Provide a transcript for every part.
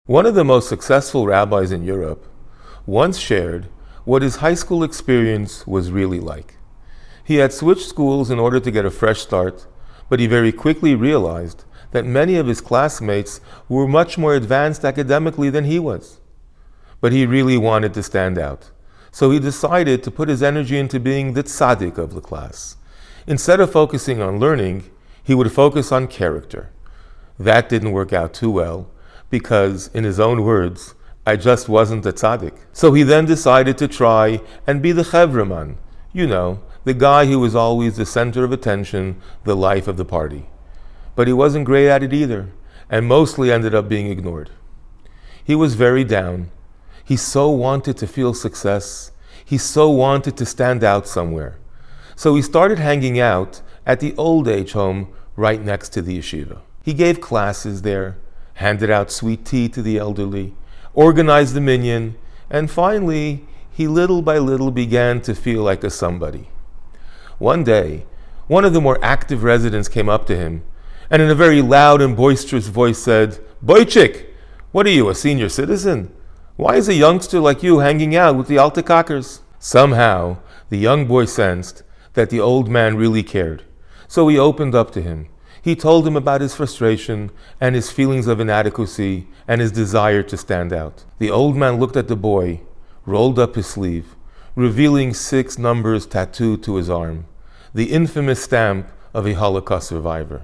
One of the most successful rabbis in Europe once shared what his high school experience was really like. He had switched schools in order to get a fresh start, but he very quickly realized that many of his classmates were much more advanced academically than he was. But he really wanted to stand out. So he decided to put his energy into being the tzaddik of the class. Instead of focusing on learning, he would focus on character. That didn't work out too well, because, in his own words, I just wasn't a tzaddik. So he then decided to try and be the chevraman, the guy who was always the center of attention, the life of the party. But he wasn't great at it either, and mostly ended up being ignored. He was very down. He so wanted to feel success. He so wanted to stand out somewhere. So he started hanging out at the old age home right next to the yeshiva. He gave classes there, handed out sweet tea to the elderly, organized the minyan, and finally, he little by little began to feel like a somebody. One day, one of the more active residents came up to him, and in a very loud and boisterous voice said, "Boychik, what are you, a senior citizen? Why is a youngster like you hanging out with the Altekakers?" Somehow, the young boy sensed that the old man really cared, so he opened up to him. He told him about his frustration and his feelings of inadequacy and his desire to stand out. The old man looked at the boy, rolled up his sleeve, revealing 6 numbers tattooed to his arm, the infamous stamp of a Holocaust survivor.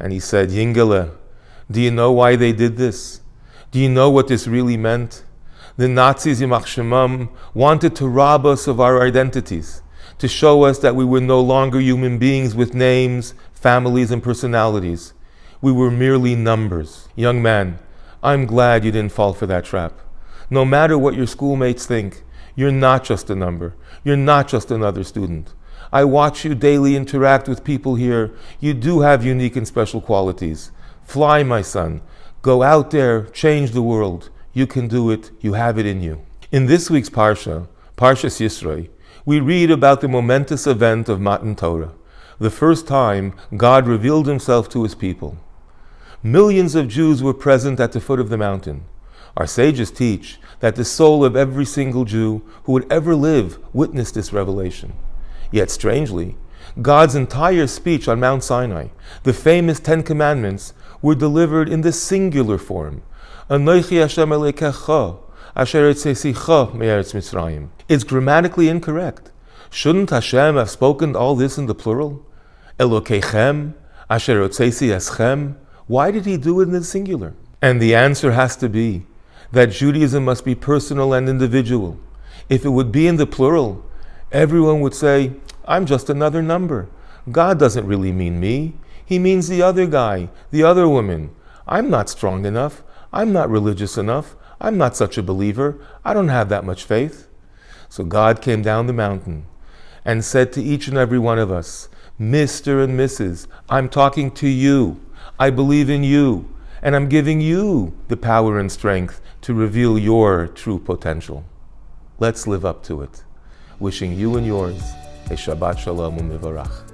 And he said, "Yingele, do you know why they did this? Do you know what this really meant? The Nazis, Yimach Shemam, wanted to rob us of our identities, to show us that we were no longer human beings with names, families, and personalities. We were merely numbers." Young man, I'm glad you didn't fall for that trap. No matter what your schoolmates think, you're not just a number. You're not just another student. I watch you daily interact with people here. You do have unique and special qualities. Fly, my son. Go out there, change the world. You can do it. You have it in you. In this week's Parsha, Parshas Yisro, we read about the momentous event of Matan Torah, the first time God revealed himself to his people. Millions of Jews were present at the foot of the mountain. Our sages teach that the soul of every single Jew who would ever live witnessed this revelation. Yet strangely, God's entire speech on Mount Sinai, the famous 10 Commandments, were delivered in the singular form. Anochi Hashem Elokecha, asher hotzeisecha me'eretz Mitzrayim. It's grammatically incorrect. Shouldn't Hashem have spoken all this in the plural? Elokechem, asher hotzeisi eschem. Why did he do it in the singular? And the answer has to be that Judaism must be personal and individual. If it would be in the plural, everyone would say, I'm just another number. God doesn't really mean me. He means the other guy, the other woman. I'm not strong enough. I'm not religious enough. I'm not such a believer. I don't have that much faith. So God came down the mountain and said to each and every one of us, Mr. and Mrs., I'm talking to you. I believe in you. And I'm giving you the power and strength to reveal your true potential. Let's live up to it. Wishing you and yours a Shabbat Shalom u'Mevarach.